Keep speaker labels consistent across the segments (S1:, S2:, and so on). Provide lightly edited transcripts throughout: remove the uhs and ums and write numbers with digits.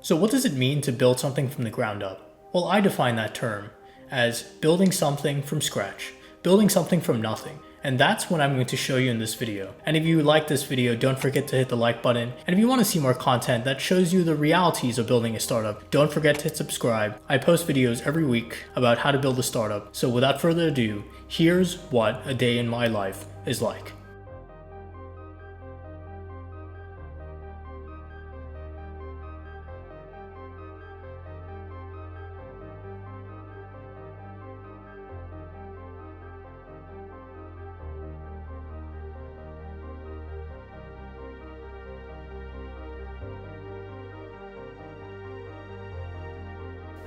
S1: So what does it mean to build something from the ground up? Well, I define that term as building something from scratch, building something from nothing. And that's what I'm going to show you in this video. And if you like this video, don't forget to hit the like button. And if you want to see more content that shows you the realities of building a startup, don't forget to hit subscribe. I post videos every week about how to build a startup. So without further ado, here's what a day in my life is like.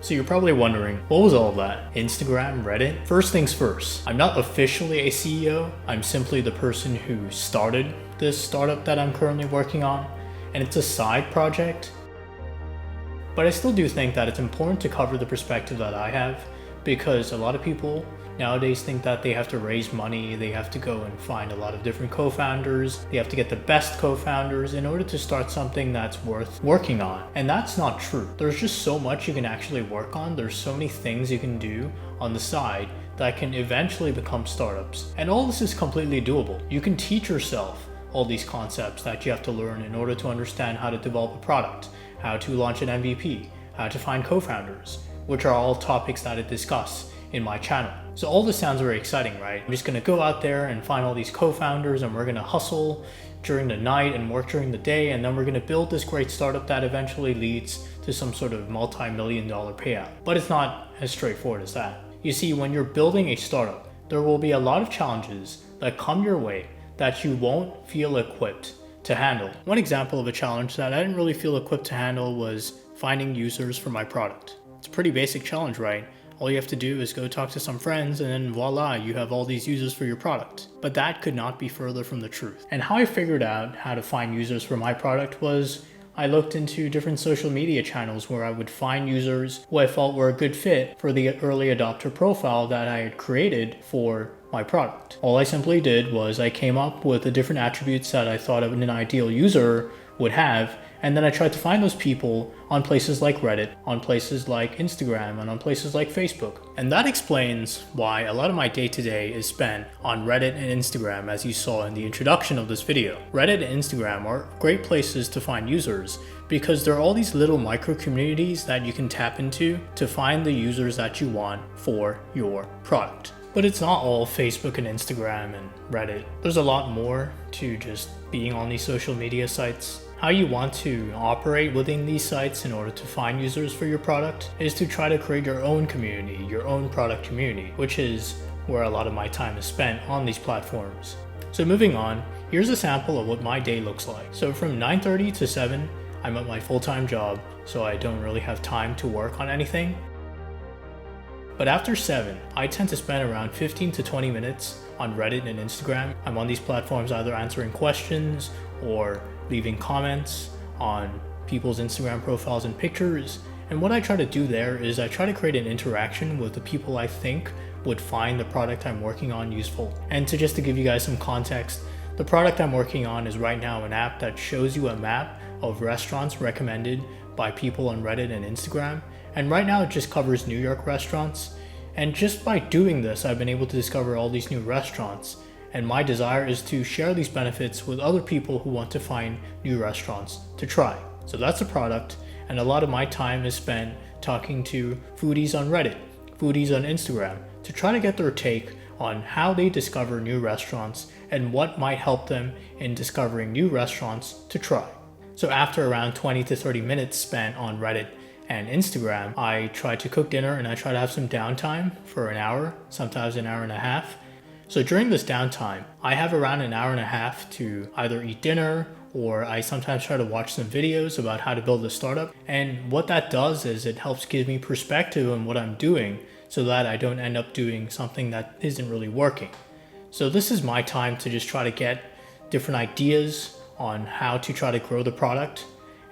S1: So you're probably wondering, what was all of that? Instagram, Reddit? First things first, I'm not officially a CEO. I'm simply the person who started this startup that I'm currently working on, and it's a side project. But I still do think that it's important to cover the perspective that I have, because a lot of people nowadays think that they have to raise money, they have to go and find a lot of different co-founders, they have to get the best co-founders in order to start something that's worth working on. And that's not true. There's just so much you can actually work on. There's so many things you can do on the side that can eventually become startups. And all this is completely doable. You can teach yourself all these concepts that you have to learn in order to understand how to develop a product, how to launch an MVP, how to find co-founders, which are all topics that I discuss in my channel. So all this sounds very exciting, right? I'm just gonna go out there and find all these co-founders, and we're gonna hustle during the night and work during the day, and then we're gonna build this great startup that eventually leads to some sort of multi-million-dollar payout. But it's not as straightforward as that. You see, when you're building a startup, there will be a lot of challenges that come your way that you won't feel equipped to handle. One example of a challenge that I didn't really feel equipped to handle was finding users for my product. It's a pretty basic challenge, right? All you have to do is go talk to some friends, and then voila, you have all these users for your product. But that could not be further from the truth. And how I figured out how to find users for my product was I looked into different social media channels where I would find users who I felt were a good fit for the early adopter profile that I had created for my product. All I simply did was I came up with the different attributes that I thought of an ideal user would have, and then I tried to find those people on places like Reddit, on places like Instagram, and on places like Facebook. And that explains why a lot of my day-to-day is spent on Reddit and Instagram, as you saw in the introduction of this video. Reddit and Instagram are great places to find users because there are all these little micro communities that you can tap into to find the users that you want for your product. But it's not all Facebook and Instagram and Reddit. There's a lot more to just being on these social media sites. How you want to operate within these sites in order to find users for your product is to try to create your own community, your own product community, which is where a lot of my time is spent on these platforms. So moving on, here's a sample of what my day looks like. So from 9:30 to 7, I'm at my full-time job, so I don't really have time to work on anything. But after 7, I tend to spend around 15 to 20 minutes on Reddit and Instagram. I'm on these platforms either answering questions or leaving comments on people's Instagram profiles and pictures. And what I try to do there is I try to create an interaction with the people I think would find the product I'm working on useful. And just to give you guys some context, the product I'm working on is right now an app that shows you a map of restaurants recommended by people on Reddit and Instagram. And right now it just covers New York restaurants. And just by doing this, I've been able to discover all these new restaurants. And my desire is to share these benefits with other people who want to find new restaurants to try. So that's a product, and a lot of my time is spent talking to foodies on Reddit, foodies on Instagram, to try to get their take on how they discover new restaurants and what might help them in discovering new restaurants to try. So after around 20 to 30 minutes spent on Reddit and Instagram, I try to cook dinner and I try to have some downtime for an hour, sometimes an hour and a half. So during this downtime, I have around an hour and a half to either eat dinner, or I sometimes try to watch some videos about how to build a startup. And what that does is it helps give me perspective on what I'm doing so that I don't end up doing something that isn't really working. So this is my time to just try to get different ideas on how to try to grow the product.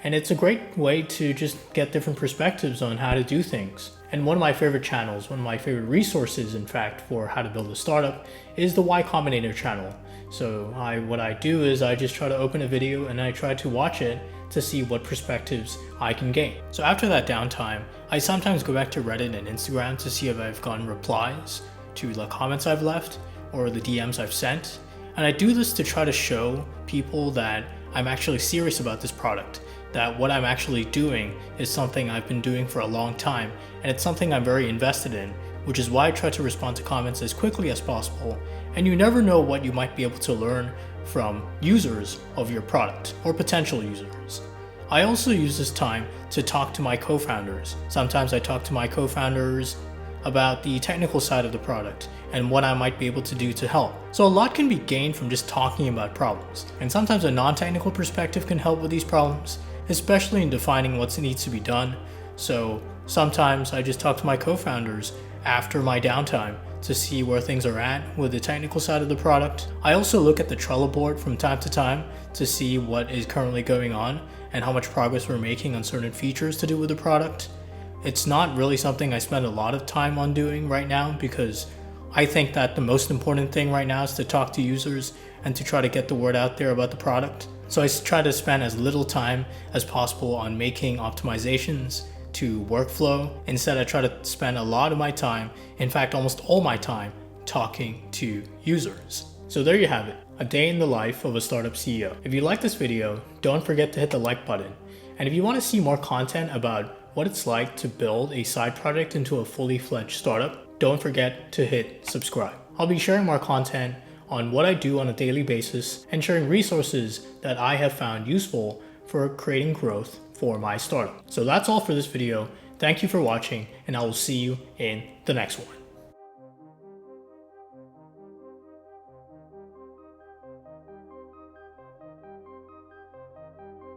S1: And it's a great way to just get different perspectives on how to do things. And one of my favorite channels, one of my favorite resources, in fact, for how to build a startup is the Combinator channel. So what I do is I just try to open a video and I try to watch it to see what perspectives I can gain. So after that downtime, I sometimes go back to Reddit and Instagram to see if I've gotten replies to the comments I've left or the DMs I've sent. And I do this to try to show people that I'm actually serious about this product, that what I'm actually doing is something I've been doing for a long time, and it's something I'm very invested in, which is why I try to respond to comments as quickly as possible. And you never know what you might be able to learn from users of your product or potential users. I also use this time to talk to my co-founders. Sometimes I talk to my co-founders about the technical side of the product and what I might be able to do to help. So a lot can be gained from just talking about problems. And sometimes a non-technical perspective can help with these problems, especially in defining what needs to be done. So sometimes I just talk to my co-founders after my downtime to see where things are at with the technical side of the product. I also look at the Trello board from time to time to see what is currently going on and how much progress we're making on certain features to do with the product. It's not really something I spend a lot of time on doing right now because I think that the most important thing right now is to talk to users and to try to get the word out there about the product. So I try to spend as little time as possible on making optimizations to workflow. Instead, I try to spend a lot of my time, in fact almost all my time, talking to users. So there you have it, a day in the life of a startup CEO. If you like this video, don't forget to hit the like button. And if you want to see more content about what it's like to build a side project into a fully fledged startup, don't forget to hit subscribe. I'll be sharing more content on what I do on a daily basis and sharing resources that I have found useful for creating growth for my startup. So that's all for this video. Thank you for watching, and I will see you in the next one.